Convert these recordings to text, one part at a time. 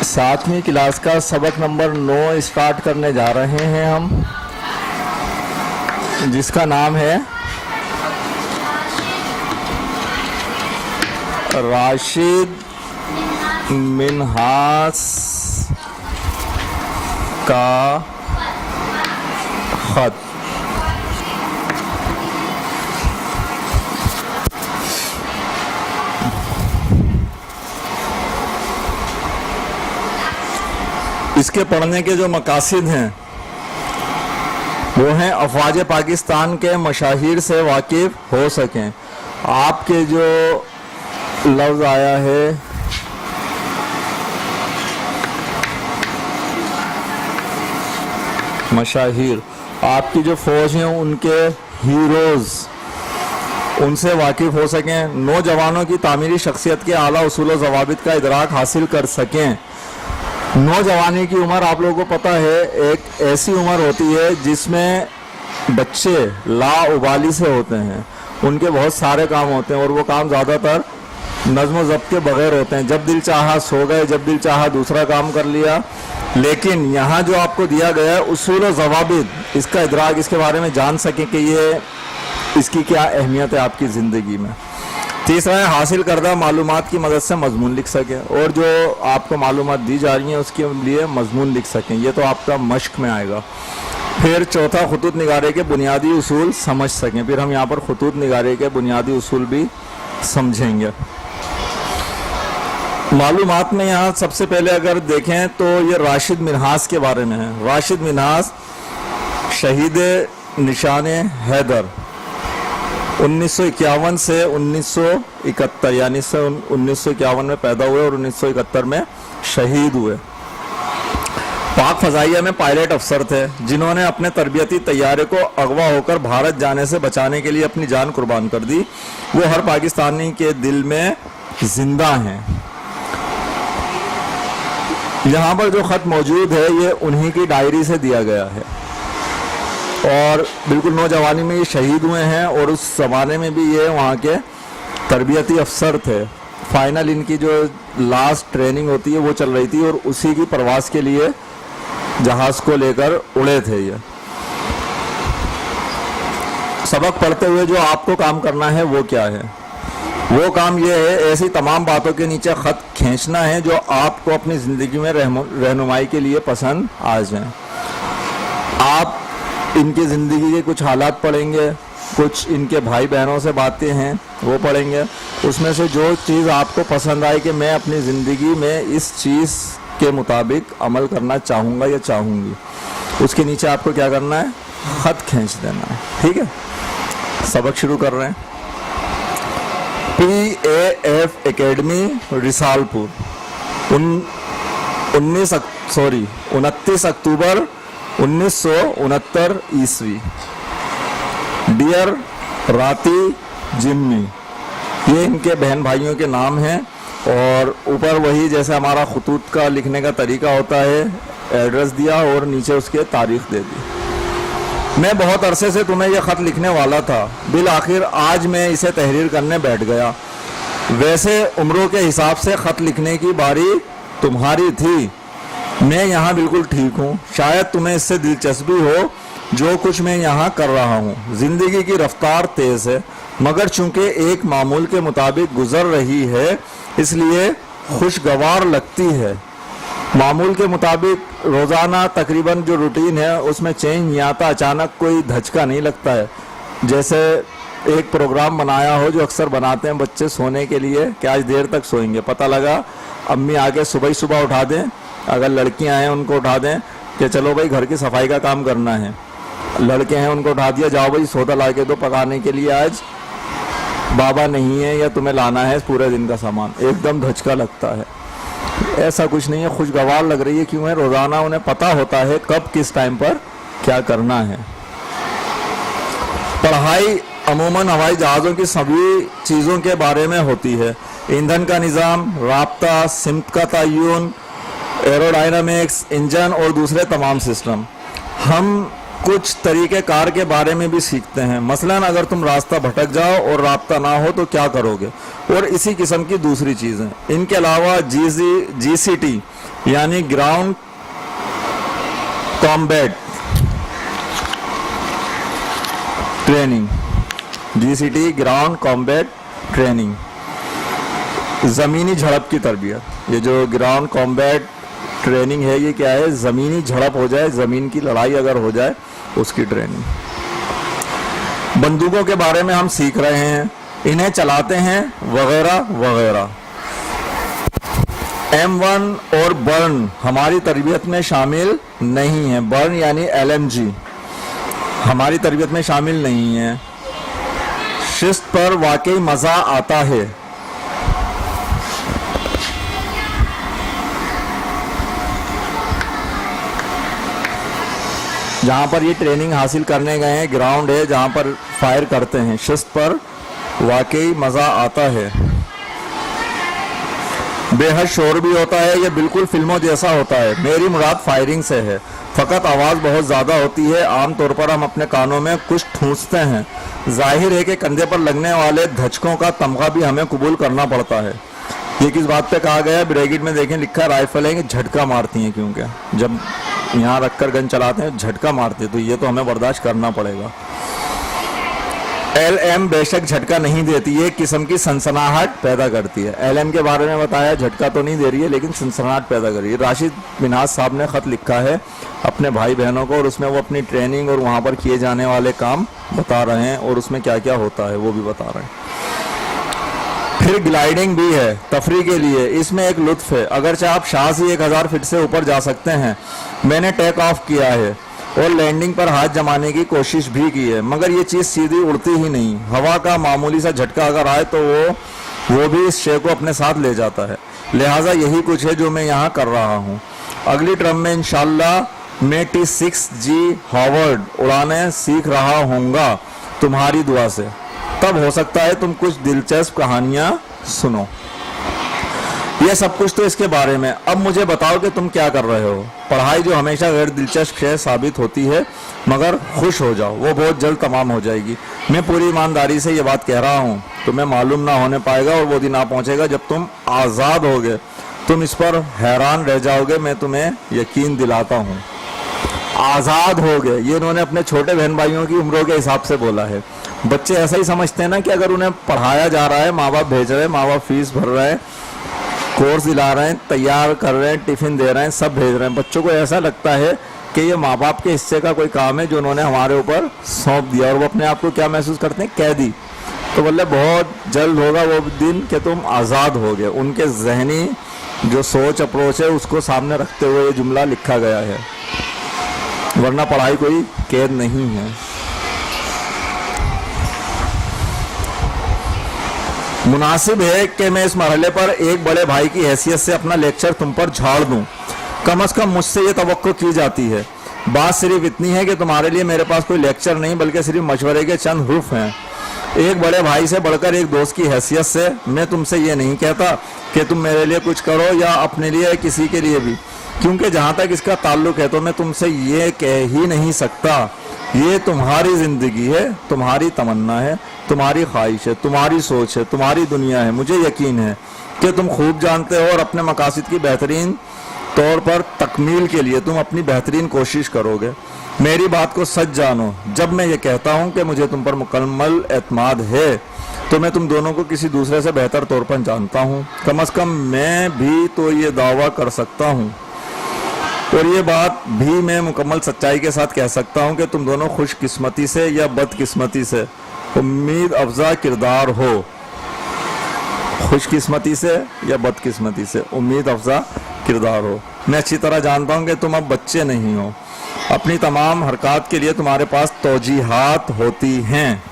7ویں class کا سبق number 9 start کرنے جا رہے ہیں ہم، جس کا نام ہے راشد منہاس کا خط۔ اس کے پڑھنے کے جو مقاصد ہیں وہ ہیں افواج پاکستان کے مشاہیر سے واقف ہو سکیں۔ آپ کے جو لفظ آیا ہے مشاہیر، آپ کی جو فوج ہیں ان کے ہیروز، ان سے واقف ہو سکیں، نوجوانوں کی تعمیری شخصیت کے اعلیٰ اصول و ضوابط کا ادراک حاصل کر سکیں۔ نوجوانی کی عمر آپ لوگوں کو پتہ ہے ایک ایسی عمر ہوتی ہے جس میں بچے لا ابالی سے ہوتے ہیں، ان کے بہت سارے کام ہوتے ہیں اور وہ کام زیادہ تر نظم و ضبط کے بغیر ہوتے ہیں۔ جب دل چاہا سو گئے، جب دل چاہا دوسرا کام کر لیا۔ لیکن یہاں جو آپ کو دیا گیا ہے اصول و ضوابط، اس کا ادراک، اس کے بارے میں جان سکیں کہ یہ اس کی کیا اہمیت ہے آپ کی زندگی میں۔ تیسرا ہے حاصل کردہ معلومات کی مدد سے مضمون لکھ سکیں، اور جو آپ کو معلومات دی جا رہی ہیں اس کے لیے مضمون لکھ سکیں، یہ تو آپ کا مشق میں آئے گا۔ پھر چوتھا خطوط نگارے کے بنیادی اصول سمجھ سکیں، پھر ہم یہاں پر خطوط نگارے کے بنیادی اصول بھی سمجھیں گے۔ معلومات میں یہاں سب سے پہلے اگر دیکھیں تو یہ راشد منہاس کے بارے میں ہے۔ راشد منہاس شہید نشان حیدر 1951 سے 1971، یعنی 1951 میں پیدا ہوئے اور 1971 میں شہید ہوئے۔ پاک فضائیہ میں پائلٹ افسر تھے جنہوں نے اپنے تربیتی طیارے کو اغوا ہو کر بھارت جانے سے بچانے کے لیے اپنی جان قربان کر دی۔ وہ ہر پاکستانی کے دل میں زندہ ہیں۔ یہاں پر جو خط موجود ہے یہ انہی کی ڈائری سے دیا گیا ہے، اور بالکل نوجوانی میں یہ شہید ہوئے ہیں، اور اس زمانے میں بھی یہ وہاں کے تربیتی افسر تھے۔ فائنل ان کی جو لاسٹ ٹریننگ ہوتی ہے وہ چل رہی تھی، اور اسی کی پرواز کے لیے جہاز کو لے کر اڑے تھے یہ۔ سبق پڑھتے ہوئے جو آپ کو کام کرنا ہے وہ کیا ہے؟ وہ کام یہ ہے ایسی تمام باتوں کے نیچے خط کھینچنا ہے جو آپ کو اپنی زندگی میں رہنمائی کے لیے پسند آ جائیں۔ آپ ان کی زندگی کے کچھ حالات پڑھیں گے، کچھ ان کے بھائی بہنوں سے باتیں ہیں وہ پڑھیں گے، اس میں سے جو چیز آپ کو پسند آئے کہ میں اپنی زندگی میں اس چیز کے مطابق عمل کرنا چاہوں گا یا چاہوں گی، اس کے نیچے آپ کو کیا کرنا ہے؟ خط کھینچ دینا ہے۔ ٹھیک ہے، سبق شروع کر رہے ہیں۔ PAF اکیڈمی رسال پور 29 اکتوبر 1969 عیسوی۔ ڈیئر راتی جمی، یہ ان کے بہن بھائیوں کے نام ہیں، اور اوپر وہی جیسے ہمارا خطوط کا لکھنے کا طریقہ ہوتا ہے، ایڈریس دیا اور نیچے اس کے تاریخ دے دی۔ میں بہت عرصے سے تمہیں یہ خط لکھنے والا تھا، بالآخر آج میں اسے تحریر کرنے بیٹھ گیا۔ ویسے عمروں کے حساب سے خط لکھنے کی باری تمہاری تھی، میں یہاں بالکل ٹھیک ہوں۔ شاید تمہیں اس سے دلچسپی ہو جو کچھ میں یہاں کر رہا ہوں۔ زندگی کی رفتار تیز ہے، مگر چونکہ ایک معمول کے مطابق گزر رہی ہے اس لیے خوشگوار لگتی ہے۔ معمول کے مطابق روزانہ تقریباً جو روٹین ہے اس میں چینج نہیں آتا، اچانک کوئی دھچکا نہیں لگتا ہے۔ جیسے ایک پروگرام بنایا ہو جو اکثر بناتے ہیں بچے سونے کے لیے کہ آج دیر تک سوئیں گے، پتہ لگا امی آگے صبح ہی صبح اٹھا دیں، اگر لڑکیاں ہیں ان کو اٹھا دیں کہ چلو بھائی گھر کی صفائی کا کام کرنا ہے، لڑکے ہیں ان کو اٹھا دیا جاؤ بھائی سودا لا کے دو پکانے کے لیے، آج بابا نہیں ہے یا تمہیں لانا ہے پورے دن کا سامان، ایک دم دھچکا لگتا ہے۔ ایسا کچھ نہیں ہے، خوشگوار لگ رہی ہے، کیوں ہے؟ روزانہ انہیں پتہ ہوتا ہے کب کس ٹائم پر کیا کرنا ہے۔ پڑھائی عموماً ہوائی جہازوں کی سبھی چیزوں کے بارے میں ہوتی ہے، ایندھن کا نظام، رابطہ، سمت کا تعین، ایروڈائنامکس، انجن اور دوسرے تمام سسٹم۔ ہم کچھ طریقہ کار کے بارے میں بھی سیکھتے ہیں، مثلاً اگر تم راستہ بھٹک جاؤ اور رابطہ نہ ہو تو کیا کرو گے، اور اسی قسم کی دوسری چیزیں۔ ان کے علاوہ جی سی ٹی यानी ground combat training, GCT ground combat training, ज़मीनी झड़प की तरबियत। ये जो ग्राउंड कॉम्बैट ट्रेनिंग है, ये क्या है? ज़मीनी झड़प हो जाए, ज़मीन की लड़ाई अगर हो जाए, उसकी ट्रेनिंग। बंदूकों के बारे में हम सीख रहे हैं, इन्हें चलाते हैं वगैरह वगैरह। M1 और बर्न हमारी तरबियत में शामिल नहीं है। बर्न यानी LMG हमारी तरबियत में शामिल नहीं है। शिस्त पर वाकई मज़ा आता है। जहाँ पर ये ट्रेनिंग हासिल करने गए हैं, ग्राउंड है जहाँ पर फायर करते हैं, शिस्त पर वाकई मज़ा आता है। बेहद शोर भी होता है, ये बिल्कुल फिल्मों जैसा होता है। मेरी मुराद फायरिंग से है, फ़कत आवाज़ बहुत ज़्यादा होती है। आम तौर पर हम अपने कानों में कुछ ठूंसते हैं। जाहिर है कि कंधे पर लगने वाले धचकों का तमगा भी हमें कबूल करना पड़ता है। ये किस बात पे कहा गया है? ब्रैकेट में देखें लिखा है, राइफल है कि झटका मारती हैं, क्योंकि जब यहाँ रखकर गन चलाते हैं झटका मारते हैं, तो ये तो हमें बर्दाश्त करना पड़ेगा। LM बेशक झटका नहीं देती है, एक किस्म की सनसनाहट पैदा करती है। LM के बारे में बताया, झटका तो नहीं दे रही है लेकिन सनसनाहट पैदा कर रही है। राशिद मिनाज साहब ने खत लिखा है अपने भाई बहनों को, और उसमें वो अपनी ट्रेनिंग और वहाँ पर किए जाने वाले काम बता रहे हैं, और उसमें क्या क्या होता है वो भी बता रहे हैं। फिर ग्लाइडिंग भी है तफरी के लिए, इसमें एक लुत्फ है। अगरचे आप शाह से 1000 फीट से ऊपर जा सकते हैं। मैंने टेक ऑफ किया है और लैंडिंग पर हाथ जमाने की कोशिश भी की है, मगर ये चीज़ सीधी उड़ती ही नहीं। हवा का मामूली सा झटका अगर आए तो वो भी इस शे को अपने साथ ले जाता है। लिहाजा यही कुछ है जो मैं यहाँ कर रहा हूँ। अगली टर्म में इंशाल्लाह मैं T6G हार्वर्ड उड़ाने सीख रहा हूँगा तुम्हारी दुआ से। तब हो सकता है तुम कुछ दिलचस्प कहानियाँ सुनो। ये सब कुछ तो इसके बारे में। अब मुझे बताओ कि तुम क्या कर रहे हो। पढ़ाई जो हमेशा गैर दिलचस्प शय साबित होती है, मगर खुश हो जाओ, वो बहुत जल्द तमाम हो जाएगी। मैं पूरी ईमानदारी से ये बात कह रहा हूँ, तुम्हें मालूम ना होने पाएगा और वो दिन आ पहुँचेगा जब तुम आज़ाद होगे। तुम इस पर हैरान रह जाओगे, मैं तुम्हें यकीन दिलाता हूँ। आज़ाद हो गए, ये इन्होंने अपने छोटे बहन भाइयों की उम्रों के हिसाब से बोला है। बच्चे ऐसा ही समझते हैं ना कि अगर उन्हें पढ़ाया जा रहा है, माँ बाप भेज रहे हैं, माँ बाप फीस भर रहे हैं, कोर्स दिला रहे हैं, तैयार कर रहे हैं, टिफ़िन दे रहे हैं, सब भेज रहे हैं। बच्चों को ऐसा लगता है कि ये माँ बाप के हिस्से का कोई काम है जो उन्होंने हमारे ऊपर सौंप दिया, और वो अपने आप को क्या महसूस करते हैं? कैदी। तो बोले बहुत जल्द होगा वो दिन कि तुम आज़ाद हो गए। उनके जहनी जो सोच अप्रोच है उसको सामने रखते हुए ये जुमला लिखा गया है, वरना पढ़ाई कोई कैद नहीं है। मुनासिब है कि मैं इस मरहले पर एक बड़े भाई की हैसियत से अपना लेक्चर तुम पर झाड़ दूं। कम अज़ कम मुझसे ये तवक्को की जाती है। बात सिर्फ इतनी है कि तुम्हारे लिए मेरे पास कोई लेक्चर नहीं बल्कि सिर्फ मशवरे के चंद हुर्फ हैं। एक बड़े भाई से बढ़कर एक दोस्त की हैसियत से मैं तुमसे ये नहीं कहता कि तुम मेरे लिए कुछ करो या अपने लिए किसी के लिए भी, क्योंकि जहाँ तक इसका ताल्लुक है तो मैं तुमसे ये कह ही नहीं सकता। ये तुम्हारी ज़िंदगी है, तुम्हारी तमन्ना है, तुम्हारी ख्वाहिश है, तुम्हारी सोच है, तुम्हारी दुनिया है। मुझे यकीन है कि तुम खूब जानते हो और अपने मकासद की बेहतरीन तौर पर तकमील के लिए तुम अपनी बेहतरीन कोशिश करोगे। मेरी बात को सच जानो, जब मैं ये कहता हूँ कि मुझे तुम पर मुकम्मल एतमाद है तो मैं तुम दोनों को किसी दूसरे से बेहतर तौर पर जानता हूँ। कम अज़ कम मैं भी तो ये दावा कर सकता हूँ, और ये बात भी मैं मुकम्मल सच्चाई के साथ कह सकता हूँ कि तुम दोनों खुशकिस्मती से या बदकिस्मती से उम्मीद अफजा किरदार हो। खुशकिस्मती से या बदकिस्मती से उम्मीद अफजा किरदार हो। मैं अच्छी तरह जानता हूँ कि तुम अब बच्चे नहीं हो। अपनी तमाम हरकत के लिए तुम्हारे पास तौजीहात होती हैं।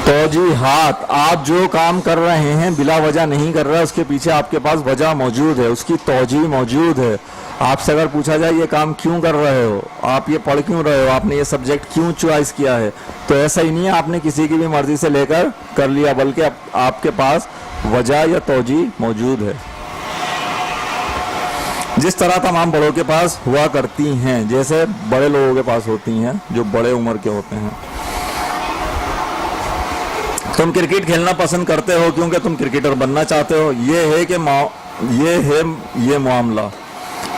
तौजीहात, आप जो काम कर रहे हैं बिला वजह नहीं कर रहे, उसके पीछे आपके पास वजह मौजूद है, उसकी तौजी मौजूद है। आपसे अगर पूछा जाए ये काम क्यों कर रहे हो, आप ये पढ़ क्यों रहे हो, आपने ये सब्जेक्ट क्यों चॉइस किया है, तो ऐसा ही नहीं है आपने किसी की भी मर्जी से लेकर कर लिया, बल्कि आपके पास वजह या तौजी मौजूद है। जिस तरह तमाम बड़ों के पास हुआ करती हैं, जैसे बड़े लोगों के पास होती हैं जो बड़े उम्र के होते हैं। तुम क्रिकेट खेलना पसंद करते हो क्योंकि तुम क्रिकेटर बनना चाहते हो, ये मामला।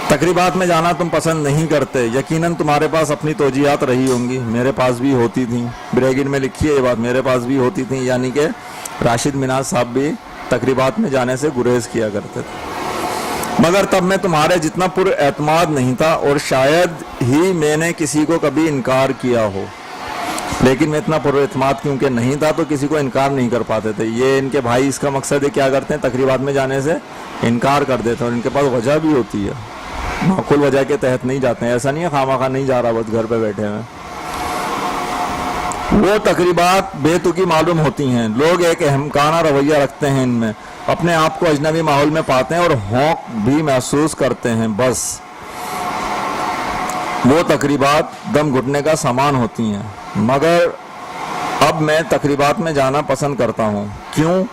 तकरीबात में जाना तुम पसंद नहीं करते, यकीनन तुम्हारे पास अपनी तोजीहात रही होंगी, मेरे पास भी होती थी। ब्रेगिन में लिखी है ये बात, मेरे पास भी होती थी, यानी कि राशिद मिनाज साहब भी तकरीबात में जाने से गुरेज किया करते थे। मगर तब मैं तुम्हारे जितना पुरएतमाद नहीं था और शायद ही मैंने किसी को कभी इनकार किया हो, लेकिन मैं इतना पुरएतमाद क्योंकि नहीं था तो किसी को इनकार नहीं कर पाते थे। ये इनके भाई इसका मकसद है क्या करते हैं, तकरीबात में जाने से इनकार कर देते हैं और इनके पास वजह भी होती है, माकूल वजह के तहत नहीं जाते हैं। ऐसा नहीं है खामाखा नहीं जा रहा, बस घर पे बैठे हैं। वो तकरीबात बेतुकी मालूम होती हैं, लोग एक अहमकाना रवैया रखते हैं इनमें, अपने आप को अजनबी माहौल में पाते हैं और हौक भी महसूस करते हैं। बस वो तकरीबात दम घुटने का सामान होती हैं। मगर अब मैं तकरीबात में जाना पसंद करता हूँ। क्यों?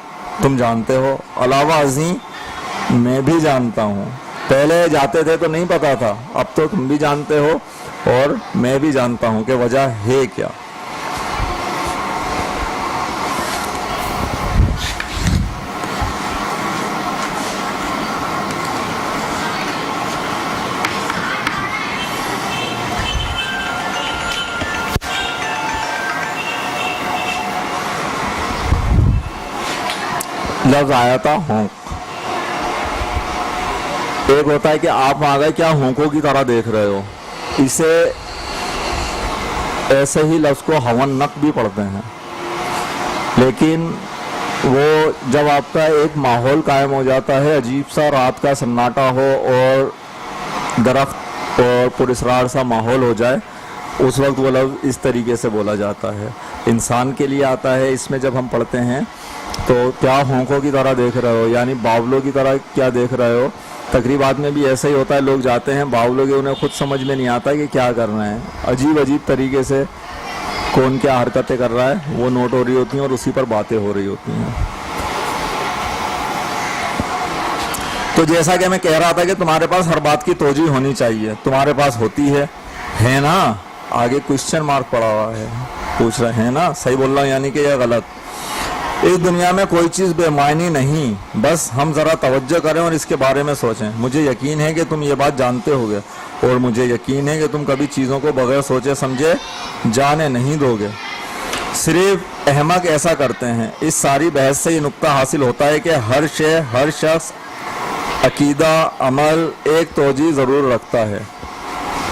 तुम जानते हो। अलावा अज़ीं मैं भी जानता हूँ। पहले जाते थे तो नहीं पता था, अब तो तुम भी जानते हो और मैं भी जानता हूँ कि वजह है क्या। लफ्ज आया था होंक। एक होता है कि आप वहां गए, क्या होंकों की तरह देख रहे हो, इसे ऐसे ही लफ्ज को हवन नक भी पढ़ते हैं। लेकिन वो जब आपका एक माहौल कायम हो जाता है, अजीब सा रात का सन्नाटा हो और दरख्त और पुरस्रार सा माहौल हो जाए, उस वक्त वो लफ्ज इस तरीके से बोला जाता है। इंसान के लिए आता है। इसमें जब हम पढ़ते हैं तो क्या होंकों की तरह देख रहे हो, यानी बावलों की तरह क्या देख रहे हो। तकरीबात में भी ऐसा ही होता है, लोग जाते हैं बावलों के, उन्हें खुद समझ में नहीं आता कि क्या कर रहे हैं। अजीब अजीब तरीके से कौन क्या हरकतें कर रहा है वो नोट हो रही होती हैं और उसी पर बातें हो रही होती हैं। तो जैसा कि मैं कह रहा था कि तुम्हारे पास हर बात की तोजी होनी चाहिए, तुम्हारे पास होती है ना। आगे क्वेश्चन मार्क पड़ा हुआ है, पूछ रहे हैं ना, सही बोल रहा हूँ यानी कि यह गलत। इस दुनिया में कोई चीज़ बेमायनी नहीं, बस हम ज़रा तवज्जो करें और इसके बारे में सोचें। मुझे यकीन है कि तुम ये बात जानते होगे और मुझे यकीन है कि तुम कभी चीज़ों को बगैर सोचे समझे जाने नहीं दोगे। सिर्फ अहमक ऐसा करते हैं। इस सारी बहस से ये नुक्ता हासिल होता है कि हर शय, हर शख्स, अकीदा, अमल एक तोजी ज़रूर रखता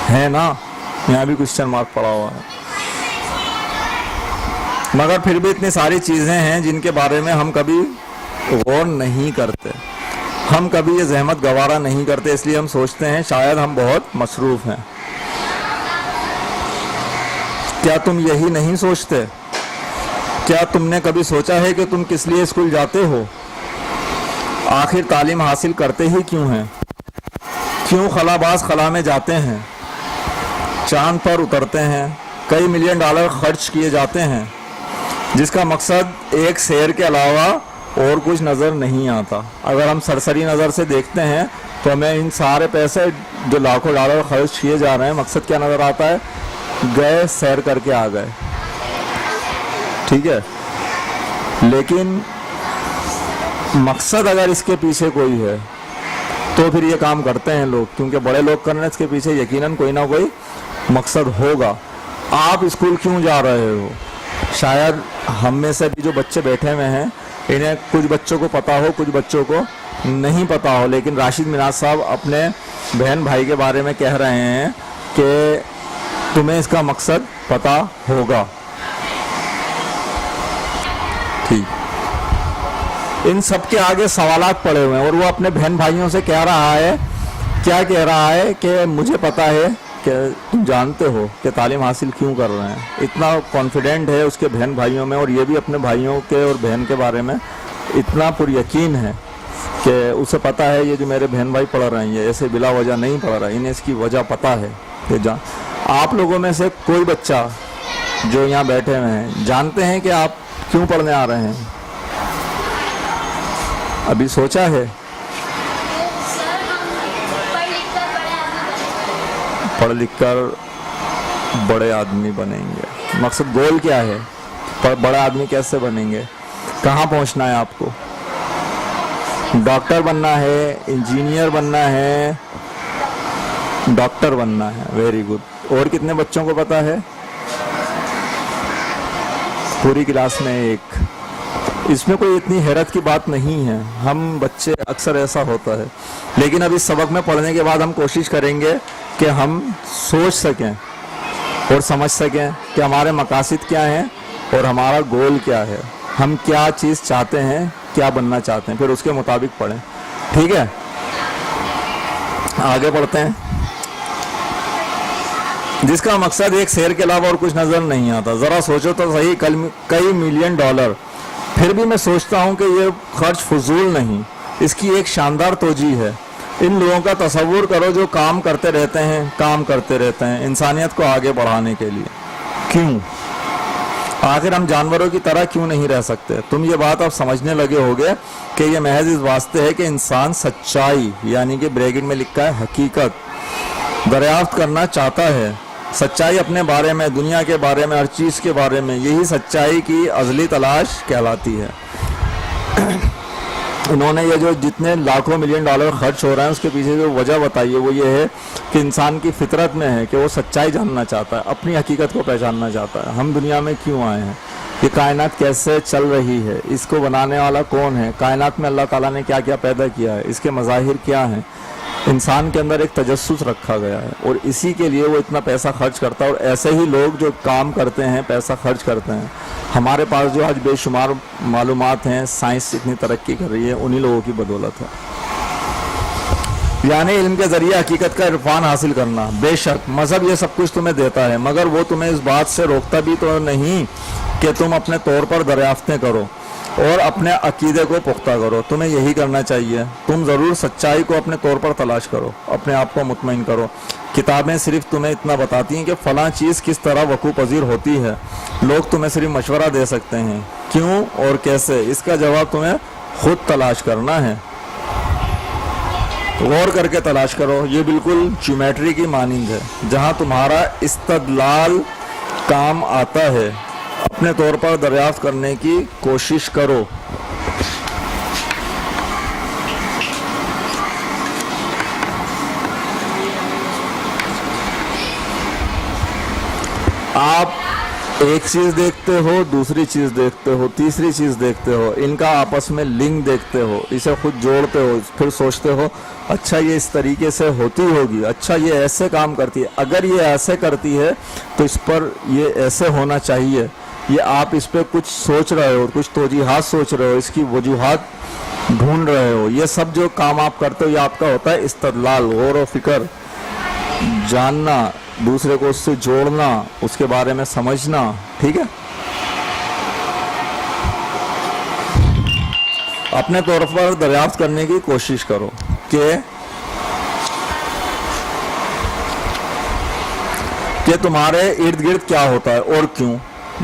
है ना। यहाँ भी क्वेश्चन मार्क पड़ा हुआ है। मगर फिर भी इतनी सारी चीज़ें हैं जिनके बारे में हम कभी गौर नहीं करते, हम कभी ये जहमत गवारा नहीं करते, इसलिए हम सोचते हैं शायद हम बहुत मसरूफ हैं। क्या तुम यही नहीं सोचते? क्या तुमने कभी सोचा है कि तुम किस लिए स्कूल जाते हो? आखिर तालीम हासिल करते ही क्यों हैं? क्यों खलाबाज खला में जाते हैं, चांद पर उतरते हैं, कई मिलियन डॉलर खर्च किए जाते हैं, जिसका मकसद एक शेर के अलावा और कुछ नज़र नहीं आता। अगर हम सरसरी नज़र से देखते हैं तो हमें इन सारे पैसे जो लाखों डॉलर खर्च किए जा रहे हैं, मकसद क्या नज़र आता है? गए सैर करके आ गए, ठीक है। लेकिन मकसद अगर इसके पीछे कोई है तो फिर ये काम करते हैं लोग, क्योंकि बड़े लोग कर रहे हैं, इसके पीछे यकीनन कोई ना कोई मकसद होगा। आप स्कूल क्यों जा रहे हो? शायद हम में से भी जो बच्चे बैठे हुए हैं, इन्हें कुछ बच्चों को पता हो, कुछ बच्चों को नहीं पता हो, लेकिन राशिद मिनाज साहब अपने बहन भाई के बारे में कह रहे हैं कि तुम्हें इसका मकसद पता होगा, ठीक। इन सब के आगे सवालात पड़े हुए हैं और वो अपने बहन भाइयों से कह रहा है, क्या कह रहा है कि मुझे पता है कि तुम जानते हो कि तालीम हासिल क्यों कर रहे हैं। इतना कॉन्फिडेंट है उसके बहन भाइयों में, और ये भी अपने भाइयों के और बहन के बारे में इतना पुरयकीन है कि उसे पता है ये जो मेरे बहन भाई पढ़ रहे हैं ये ऐसे बिला वजह नहीं पढ़ रहा, इन्हें इसकी वजह पता है। कि आप लोगों में से कोई बच्चा जो यहाँ बैठे हुए हैं जानते हैं कि आप क्यों पढ़ने आ रहे हैं? अभी सोचा है? पढ़ लिख कर बड़े आदमी बनेंगे। मकसद गोल क्या है? बड़ा आदमी कैसे बनेंगे? कहाँ पहुँचना है आपको? डॉक्टर बनना है, इंजीनियर बनना है, डॉक्टर बनना है। Very good. और कितने बच्चों को पता है? पूरी क्लास में एक। इसमें कोई इतनी हैरत की बात नहीं है। हम बच्चे अक्सर ऐसा होता है, लेकिन अब इस सबक में पढ़ने के बाद हम कोशिश करेंगे कि हम सोच सकें और समझ सकें कि हमारे मकासद क्या हैं और हमारा गोल क्या है, हम क्या चीज़ चाहते हैं, क्या बनना चाहते हैं, फिर उसके मुताबिक पढ़ें। ठीक है, आगे बढ़ते हैं। जिसका मकसद एक शेर के अलावा और कुछ नजर नहीं आता। जरा सोचो तो सही, कई मिलियन डॉलर, फिर भी मैं सोचता हूं कि ये खर्च फजूल नहीं, इसकी एक शानदार तोजी है। इन लोगों का तसव्वुर करो जो काम करते रहते हैं इंसानियत को आगे बढ़ाने के लिए। क्यों? आखिर हम जानवरों की तरह क्यों नहीं रह सकते? तुम ये बात अब समझने लगे होगे कि ये महज इस वास्ते है कि इंसान सच्चाई, यानी कि ब्रैकेट में लिखा है हकीकत, दरियाफ्त करना चाहता है। सच्चाई अपने बारे में, दुनिया के बारे में, हर चीज़ के बारे में, यही सच्चाई की अज़ली तलाश कहलाती है। इन्होंने ये जो जितने लाखों मिलियन डॉलर खर्च हो रहे हैं उसके पीछे जो वजह बताई है वो ये है कि इंसान की फितरत में है कि वो सच्चाई जानना चाहता है, अपनी हकीकत को पहचानना चाहता है। हम दुनिया में क्यों आए हैं, ये कायनात कैसे चल रही है, इसको बनाने वाला कौन है, कायनात में अल्लाह ताला ने क्या क्या पैदा किया है, इसके मज़ाहिर क्या हैं। इंसान के अंदर एक तजस्सुस रखा गया है और इसी के लिए वो इतना पैसा खर्च करता है। और ऐसे ही लोग जो काम करते हैं, पैसा खर्च करते हैं, हमारे पास जो आज बेशुमार मालूमात हैं, साइंस इतनी तरक्की कर रही है, उन्हीं लोगों की बदौलत है। यानी इल्म के जरिए हकीकत का इरफान हासिल करना। बेशक मजहब ये सब कुछ तुम्हें देता है, मगर वो तुम्हें इस बात से रोकता भी तो नहीं कि तुम अपने तौर पर दरियाफ्तें करो और अपने अकीदे को पुख्ता करो। तुम्हें यही करना चाहिए। तुम ज़रूर सच्चाई को अपने तौर पर तलाश करो, अपने आप को मुतमईन करो। किताबें सिर्फ तुम्हें इतना बताती हैं कि फ़लाँ चीज़ किस तरह वक़ू पज़ीर होती है। लोग तुम्हें सिर्फ मशवरा दे सकते हैं, क्यों और कैसे, इसका जवाब तुम्हें खुद तलाश करना है। गौर करके तलाश करो। ये बिल्कुल ज्योमेट्री की मानिंद है, जहाँ तुम्हारा इस्तदलाल काम आता है। अपने तौर पर दरियाफ्त करने की कोशिश करो। आप एक चीज देखते हो, दूसरी चीज देखते हो, तीसरी चीज देखते हो, इनका आपस में लिंक देखते हो, इसे खुद जोड़ते हो, फिर सोचते हो अच्छा ये इस तरीके से होती होगी, अच्छा ये ऐसे काम करती है, अगर ये ऐसे करती है तो इस पर ये ऐसे होना चाहिए। ये आप इस पे कुछ सोच रहे हो, कुछ तौजीहात सोच रहे हो, इसकी वजूहात ढूंढ रहे हो। ये सब जो काम आप करते हो ये आपका होता है इस्तदलाल, गौर व फिक्र, जानना, दूसरे को उससे जोड़ना, उसके बारे में समझना। ठीक है, अपने तौर पर दरियाफ्त करने की कोशिश करो कि तुम्हारे इर्द गिर्द क्या होता है और क्यों।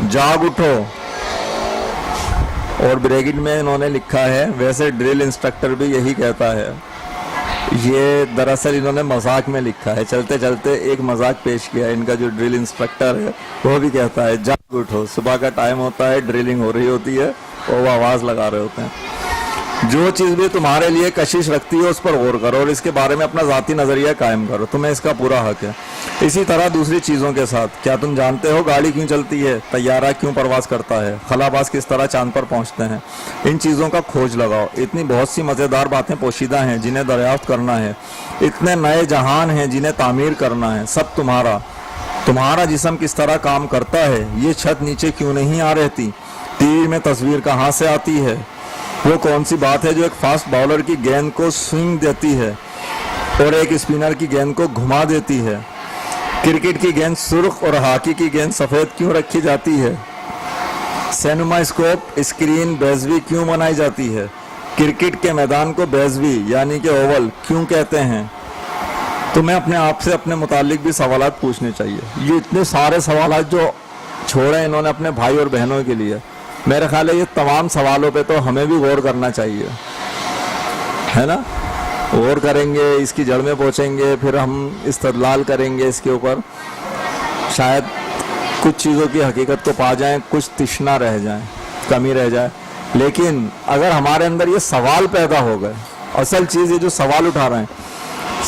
जाग उठो। और ब्रैकेट में इन्होंने लिखा है, वैसे ड्रिल इंस्ट्रक्टर भी यही कहता है, ये दरअसल इन्होंने मजाक में लिखा है। चलते चलते एक मजाक पेश किया है। इनका जो ड्रिल इंस्ट्रक्टर है वो भी कहता है जाग उठो, सुबह का टाइम होता है, ड्रिलिंग हो रही होती है और वो आवाज़ लगा रहे होते हैं। जो चीज़ भी तुम्हारे लिए कशिश रखती है उस पर गौर करो और इसके बारे में अपना ज़ाती नज़रिया कायम करो, तुम्हें इसका पूरा हक है। इसी तरह दूसरी चीज़ों के साथ, क्या तुम जानते हो गाड़ी क्यों चलती है, तैयारा क्यों परवाज़ करता है, खलाबाज किस तरह चांद पर पहुंचते हैं। इन चीज़ों का खोज लगाओ। इतनी बहुत सी मज़ेदार बातें पोशीदा हैं जिन्हें दरियाफ्त करना है, इतने नए जहान हैं जिन्हें तामीर करना है। सब तुम्हारा जिस्म किस तरह काम करता है, ये छत नीचे क्यों नहीं आ रहती, टीवी में तस्वीर कहाँ से आती है, वो कौन सी बात है जो एक फास्ट बॉलर की गेंद को स्विंग देती है और एक स्पिनर की गेंद को घुमा देती है। क्रिकेट की गेंद सुर्ख और हॉकी की गेंद सफ़ेद क्यों रखी जाती है। सिनेमास्कोप स्क्रीन बेजवी क्यों बनाई जाती है। क्रिकेट के मैदान को बेजवी यानी कि ओवल क्यों कहते हैं। तुम्हें अपने आप से अपने मुतालिक भी सवालात पूछने चाहिए। ये इतने सारे सवालात जो छोड़े इन्होंने अपने भाई और बहनों के लिए, मेरे ख्याल है ये तमाम सवालों पे तो हमें भी गौर करना चाहिए, है ना। غور کریں گے, اس کی جڑ میں پہنچیں گے, پھر ہم استدلال کریں گے اس کے اوپر, شاید کچھ چیزوں کی حقیقت کو پا جائیں, کچھ تشنا رہ جائیں, کمی رہ جائے. لیکن اگر ہمارے اندر یہ سوال پیدا ہو گئے, اصل چیز یہ جو سوال اٹھا رہے ہیں,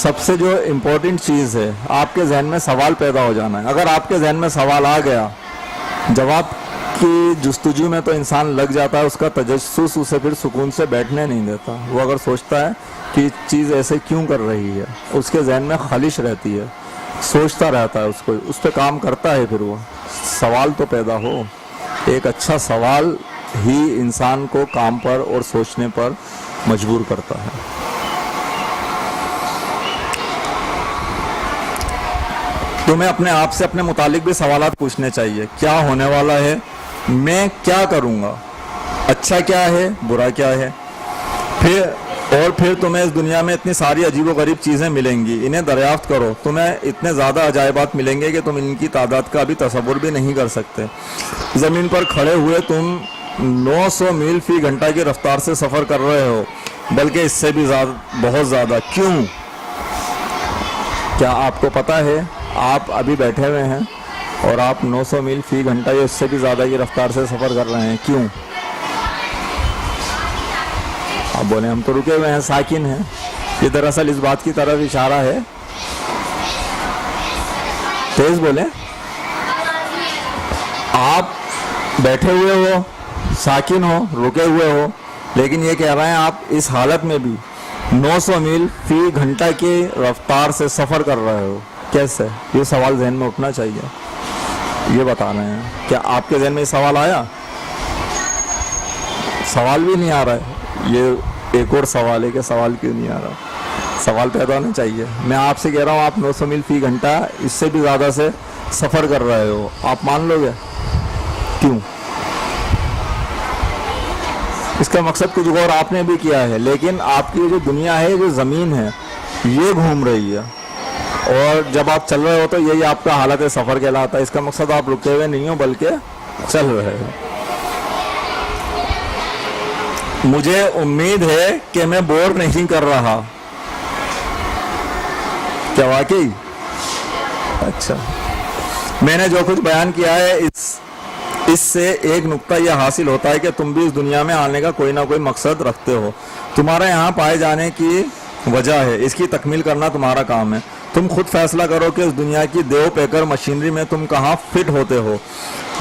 سب سے جو امپورٹنٹ چیز ہے آپ کے ذہن میں سوال پیدا ہو جانا ہے. اگر آپ کے ذہن میں سوال آ گیا, جواب کی جستجو میں تو انسان لگ جاتا ہے, اس کا تجسس اسے پھر سکون سے بیٹھنے نہیں دیتا. وہ اگر سوچتا ہے کہ چیز ایسے کیوں کر رہی ہے, اس کے ذہن میں خالش رہتی ہے, سوچتا رہتا ہے, اس پہ کام کرتا ہے. پھر وہ سوال تو پیدا ہو, ایک اچھا سوال ہی انسان کو کام پر اور سوچنے پر مجبور کرتا ہے. تمہیں اپنے آپ سے اپنے متعلق بھی سوالات پوچھنے چاہیے. کیا ہونے والا ہے, میں کیا کروں گا, اچھا کیا ہے, برا کیا ہے. پھر تمہیں اس دنیا میں اتنی ساری عجیب و غریب چیزیں ملیں گی, انہیں دریافت کرو. تمہیں اتنے زیادہ عجائبات ملیں گے کہ تم ان کی تعداد کا بھی تصور بھی نہیں کر سکتے. زمین پر کھڑے ہوئے تم 900 میل فی گھنٹہ کی رفتار سے سفر کر رہے ہو, بلکہ اس سے بھی زیادہ, بہت زیادہ. کیوں؟ کیا آپ کو پتا ہے آپ ابھی بیٹھے ہوئے ہیں اور آپ 900 میل فی گھنٹہ یا اس سے بھی زیادہ کی رفتار سے سفر کر رہے ہیں؟ کیوں؟ آپ بولیں ہم تو رکے ہوئے ہیں, ساکن ہیں. یہ دراصل اس بات کی طرف اشارہ ہے, تیز بولیں, آپ بیٹھے ہوئے ہو, ساکن ہو, رکے ہوئے ہو, لیکن یہ کہہ رہے ہیں آپ اس حالت میں بھی 900 میل فی گھنٹہ کی رفتار سے سفر کر رہے ہو. کیسے؟ یہ سوال ذہن میں اٹھنا چاہیے. یہ بتا رہے ہیں. کیا آپ کے ذہن میں یہ سوال آیا؟ سوال بھی نہیں آ رہا ہے. یہ ایک اور سوال ہے کہ سوال کیوں نہیں آ رہا. سوال پیدا ہونا چاہیے. میں آپ سے کہہ رہا ہوں آپ 900 میل فی گھنٹہ اس سے بھی زیادہ سے سفر کر رہے ہو, آپ مان لو گے؟ کیوں؟ اس کا مقصد کچھ غور آپ نے بھی کیا ہے, لیکن آپ کی جو دنیا ہے, جو زمین ہے, یہ گھوم رہی ہے, اور جب آپ چل رہے ہو تو یہی آپ کا حالت سفر کہلاتا ہے. اس کا مقصد آپ رکے ہوئے نہیں ہو بلکہ چل رہے ہو. مجھے امید ہے کہ میں بور نہیں کر رہا. کیا واقعی؟ اچھا, میں نے جو کچھ بیان کیا ہے اس سے ایک نقطہ یہ حاصل ہوتا ہے کہ تم بھی اس دنیا میں آنے کا کوئی نہ کوئی مقصد رکھتے ہو. تمہارے یہاں پائے جانے کی وجہ ہے, اس کی تکمیل کرنا تمہارا کام ہے. تم خود فیصلہ کرو کہ اس دنیا کی دیو پیکر مشینری میں تم کہاں فٹ ہوتے ہو.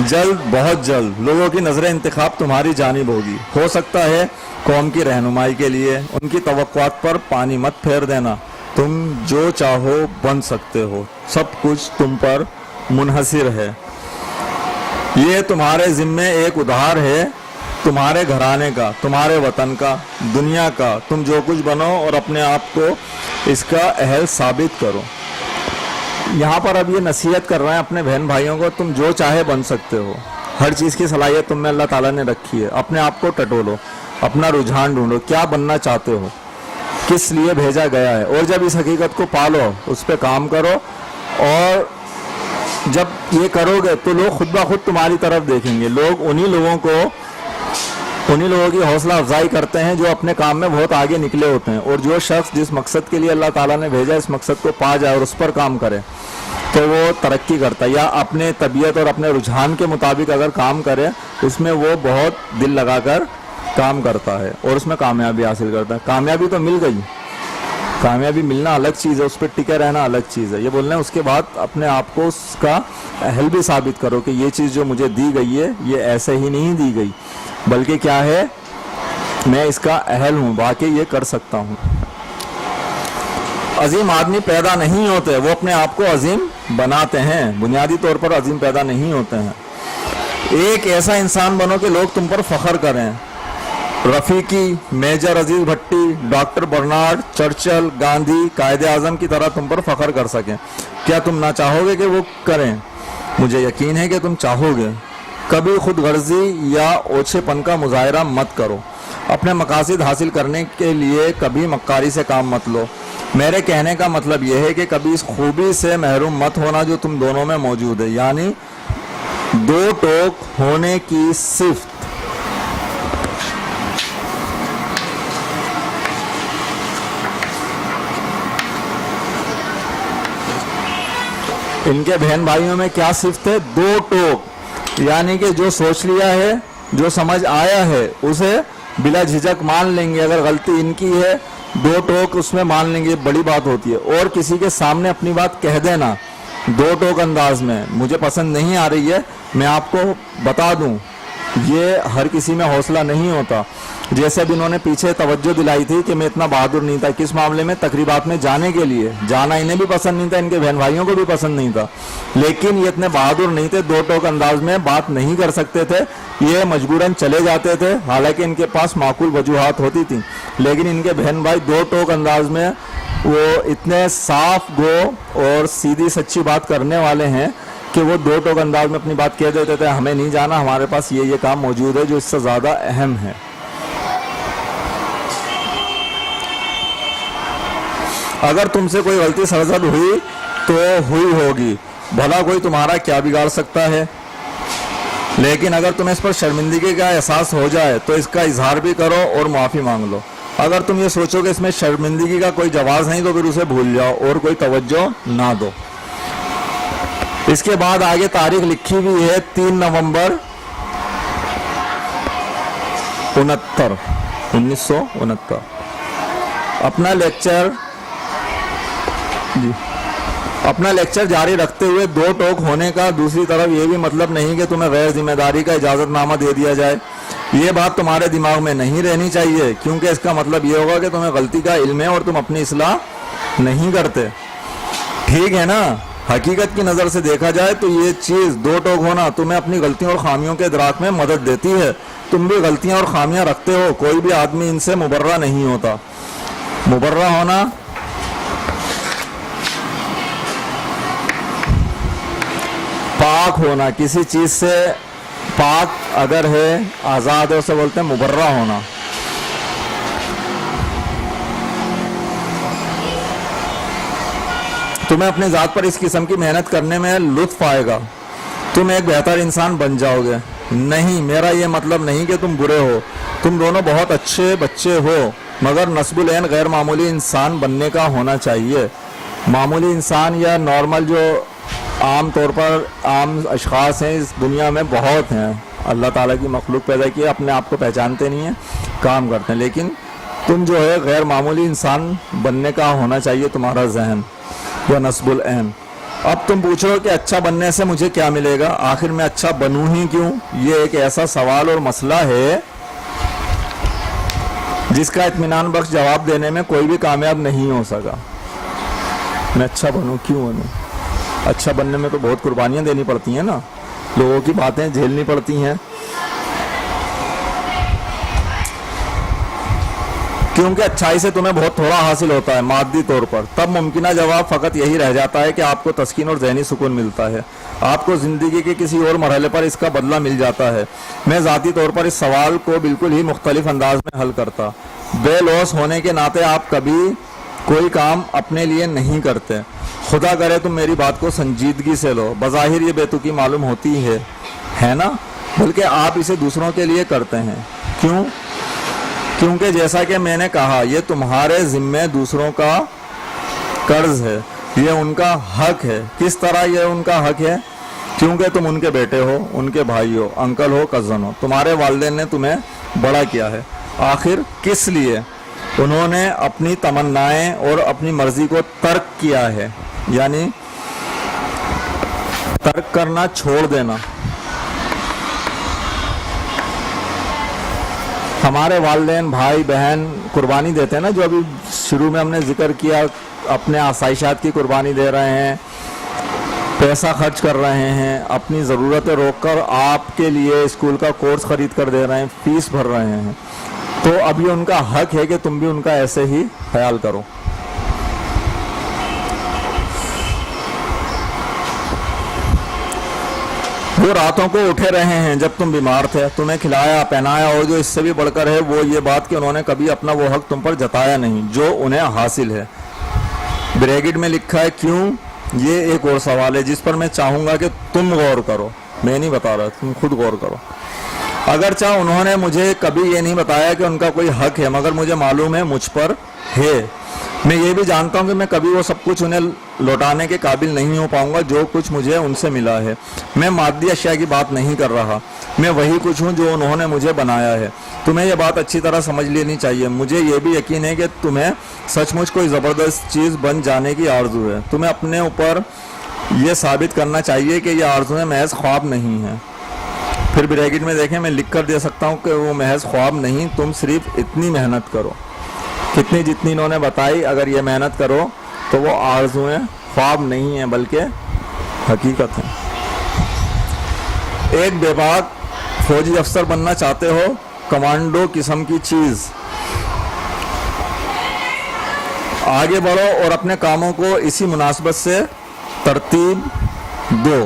جلد, بہت جلد لوگوں کی نظر انتخاب تمہاری جانب ہوگی. ہو سکتا ہے قوم کی رہنمائی کے لیے ان کی توقعات پر پانی مت پھیر دینا. تم جو چاہو بن سکتے ہو, سب کچھ تم پر منحصر ہے. یہ تمہارے ذمے ایک ادھار ہے, تمہارے گھرانے کا, تمہارے وطن کا, دنیا کا. تم جو کچھ بنو اور اپنے آپ کو اس کا اہل ثابت کرو. یہاں پر اب یہ نصیحت کر رہے ہیں اپنے بہن بھائیوں کو, تم جو چاہے بن سکتے ہو. ہر چیز کی صلاحیت تم میں اللہ تعالیٰ نے رکھی ہے. اپنے آپ کو ٹٹولو, اپنا رجحان ڈھونڈو, کیا بننا چاہتے ہو, کس لیے بھیجا گیا ہے, اور جب اس حقیقت کو پالو, اس پہ کام کرو. اور جب یہ کرو گے تو لوگ خود بخود تمہاری طرف دیکھیں گے. لوگ انہی لوگوں کی حوصلہ افزائی کرتے ہیں جو اپنے کام میں بہت آگے نکلے ہوتے ہیں. اور جو شخص جس مقصد کے لیے اللہ تعالیٰ نے بھیجا اس مقصد کو پا جائے اور اس پر کام کرے تو وہ ترقی کرتا ہے. یا اپنے طبیعت اور اپنے رجحان کے مطابق اگر کام کرے, اس میں وہ بہت دل لگا کر کام کرتا ہے اور اس میں کامیابی حاصل کرتا ہے. کامیابی تو مل گئی, کامیابی ملنا الگ چیز ہے, اس پہ ٹکے رہنا الگ چیز ہے. یہ بول رہے ہیں اس کے بعد اپنے آپ کو اس کا اہل بھی ثابت کرو کہ یہ چیز جو مجھے دی گئی ہے یہ ایسے ہی نہیں دی گئی, بلکہ کیا ہے, میں اس کا اہل ہوں, واقعی یہ کر سکتا ہوں. عظیم آدمی پیدا نہیں ہوتے, وہ اپنے آپ کو عظیم بناتے ہیں. بنیادی طور پر عظیم پیدا نہیں ہوتے ہیں. ایک ایسا انسان بنو کہ لوگ تم پر فخر کریں. رفیقی, میجر عزیز بھٹی, doctor Bernard, Churchill, Gandhi, Quaid Azam کی طرح تم پر فخر کر سکیں. کیا تم نہ چاہو گے کہ وہ کریں؟ مجھے یقین ہے کہ تم چاہو گے. کبھی خود غرضی یا اوچھے پن کا مظاہرہ مت کرو. اپنے مقاصد حاصل کرنے کے لیے کبھی مکاری سے کام مت لو. میرے کہنے کا مطلب یہ ہے کہ کبھی اس خوبی سے محروم مت ہونا جو تم دونوں میں موجود ہے, یعنی دو ٹوک ہونے کی صفت. इनके बहन भाइयों में क्या सिफ्त है? दो टोक, यानी कि जो सोच लिया है, जो समझ आया है, उसे बिला झिझक मान लेंगे। अगर गलती इनकी है, दो टोक उसमें मान लेंगे, बड़ी बात होती है। और किसी के सामने अपनी बात कह देना दो टोक अंदाज में, मुझे पसंद नहीं आ रही है, मैं आपको बता दूं, ये हर किसी में हौसला नहीं होता। जैसे अब इन्होंने पीछे तवज्जो दिलाई थी कि मैं इतना बहादुर नहीं था, किस मामले में? तकरीबात में जाने के लिए। जाना इन्हें भी पसंद नहीं था, इनके बहन भाइयों को भी पसंद नहीं था, लेकिन ये इतने बहादुर नहीं थे, दो टोक अंदाज में बात नहीं कर सकते थे, ये मजबूरन चले जाते थे। हालांकि इनके पास माकूल वजूहात होती थी, लेकिन इनके बहन भाई दो टोक अंदाज में वो इतने साफ गो और सीधी सच्ची बात करने वाले हैं कि वो दो टोक अंदाज में अपनी बात कह देते थे, हमें नहीं जाना, हमारे पास ये काम मौजूद है जो इससे ज़्यादा अहम है। अगर तुमसे कोई गलती सरजद हुई तो हुई होगी, भला कोई तुम्हारा क्या बिगाड़ सकता है, लेकिन अगर तुम्हें इस पर शर्मिंदगी का एहसास हो जाए तो इसका इजहार भी करो और माफ़ी मांग लो। अगर तुम ये सोचो कि इसमें शर्मिंदगी का कोई जवाब नहीं तो फिर उसे भूल जाओ और कोई तवज्जो ना दो। इसके बाद आगे तारीख लिखी हुई है 3 नवंबर 1969। अपना लेक्चर जारी रखते हुए दो टोक होने का दूसरी तरफ ये भी मतलब नहीं कि तुम्हें गैर जिम्मेदारी का इजाजतनामा दे दिया जाए। ये बात तुम्हारे दिमाग में नहीं रहनी चाहिए, क्योंकि इसका मतलब ये होगा कि तुम्हें गलती का इल्म है और तुम अपनी इस्लाह नहीं करते। ठीक है ना? हकीकत की नज़र से देखा जाए तो ये चीज़ दो टोक होना तुम्हें अपनी गलतियों और खामियों के इदराक में मदद देती है। तुम भी गलतियां और खामियां रखते हो, कोई भी आदमी इनसे मुबर्रा नहीं होता। मुबर्रा होना पाक होना, किसी चीज से पाक अगर है, आजाद है, उसे बोलते हैं मुबर्रा होना। तुम्हें अपने ज़ात पर इस किस्म की मेहनत करने में लुत्फ आएगा, तुम एक बेहतर इंसान बन जाओगे। नहीं, मेरा ये मतलब नहीं कि तुम बुरे हो, तुम दोनों बहुत अच्छे बच्चे हो, मगर नस्बुल ऐन गैर मामूली इंसान बनने का होना चाहिए। मामूली इंसान या नॉर्मल जो आम तौर पर आम अशखास हैं इस दुनिया में बहुत हैं, अल्लाह ताला की मखलूक पैदा की, अपने आप को पहचानते नहीं हैं, काम करते हैं, लेकिन तुम जो है गैर मामूली इंसान बनने का होना चाहिए तुम्हारा जहन, या नस्बुल ऐन। अब तुम पूछ रहे हो कि अच्छा बनने से मुझे क्या मिलेगा, आखिर मैं अच्छा बनूं ही क्यों? ये एक ऐसा सवाल और मसला है जिसका इत्मीनान बख्श जवाब देने में कोई भी कामयाब नहीं हो सका। मैं अच्छा बनूं, क्यों बनूं? अच्छा बनने में तो बहुत कुर्बानियां देनी पड़ती हैं ना, लोगों की बातें झेलनी पड़ती हैं, क्योंकि अच्छाई से तुम्हें बहुत थोड़ा हासिल होता है मादी तौर पर। तब मुमकिना जवाब फ़कत यही रह जाता है कि आपको तस्कीन और ज़हनी सुकून मिलता है, आपको ज़िंदगी के किसी और मरहले पर इसका बदला मिल जाता है। मैं ज़ाती तौर पर इस सवाल को बिल्कुल ही मुख्तलिफ अंदाज में हल करता। बेलौस होने के नाते आप कभी कोई काम अपने लिए नहीं करते। खुदा करे तुम मेरी बात को संजीदगी से लो, बज़ाहिर ये बेतुकी मालूम होती है ना, बल्कि आप इसे दूसरों के लिए करते हैं। क्यों? क्योंकि जैसा कि मैंने कहा, ये तुम्हारे जिम्मे दूसरों का कर्ज है, ये उनका हक है। किस तरह ये उनका हक है? क्योंकि तुम उनके बेटे हो, उनके भाई हो, अंकल हो, कज़न हो, तुम्हारे वालिदैन ने तुम्हें बड़ा किया है। आखिर किस लिए? उन्होंने अपनी तमन्नाएं और अपनी मर्जी को तर्क किया है, यानी तर्क करना, छोड़ देना। हमारे वालिदैन, भाई बहन कुर्बानी देते हैं ना, जो अभी शुरू में हमने जिक्र किया, अपने आसाइशात की कुर्बानी दे रहे हैं, पैसा खर्च कर रहे हैं, अपनी ज़रूरतें रोककर आपके लिए स्कूल का कोर्स ख़रीद कर दे रहे हैं, फीस भर रहे हैं। तो अब ये उनका हक है कि तुम भी उनका ऐसे ही ख्याल करो। वो रातों को उठे रहे हैं जब तुम बीमार थे, तुम्हें खिलाया पहनाया, और जो इससे भी बढ़कर है वो ये बात कि उन्होंने कभी अपना वो हक तुम पर जताया नहीं जो उन्हें हासिल है। ब्रैकेट में लिखा है क्यों? ये एक और सवाल है जिस पर मैं चाहूँगा कि तुम गौर करो, मैं नहीं बता रहा, तुम खुद गौर करो। अगर चाह उन्होंने मुझे कभी ये नहीं बताया कि उनका कोई हक है, मगर मुझे मालूम है मुझ पर है, मैं ये भी जानता हूँ कि मैं कभी वो सब कुछ उन्हें लौटाने के काबिल नहीं हो पाऊंगा जो कुछ मुझे उनसे मिला है। मैं मादी अशिया की बात नहीं कर रहा, मैं वही कुछ हूँ जो उन्होंने मुझे बनाया है। तुम्हें ये बात अच्छी तरह समझ लेनी चाहिए। मुझे ये भी यकीन है कि तुम्हें सचमुच कोई ज़बरदस्त चीज़ बन जाने की आरज़ू है। तुम्हें अपने ऊपर ये साबित करना चाहिए कि ये आरज़ूएं महज ख्वाब नहीं हैं। फिर ब्रैकेट में देखें, मैं लिख कर दे सकता हूँ कि वो महज ख्वाब नहीं, तुम सिर्फ इतनी मेहनत करो। कितनी जितनी इन्होंने बताई, अगर ये मेहनत करो तो वो आरज़ूएं ख्वाब नहीं हैं बल्कि हकीकत हैं। एक बेबाक फौजी अफसर बनना चाहते हो, कमांडो किस्म की चीज़, आगे बढ़ो और अपने कामों को इसी मुनासबत से तरतीब दो।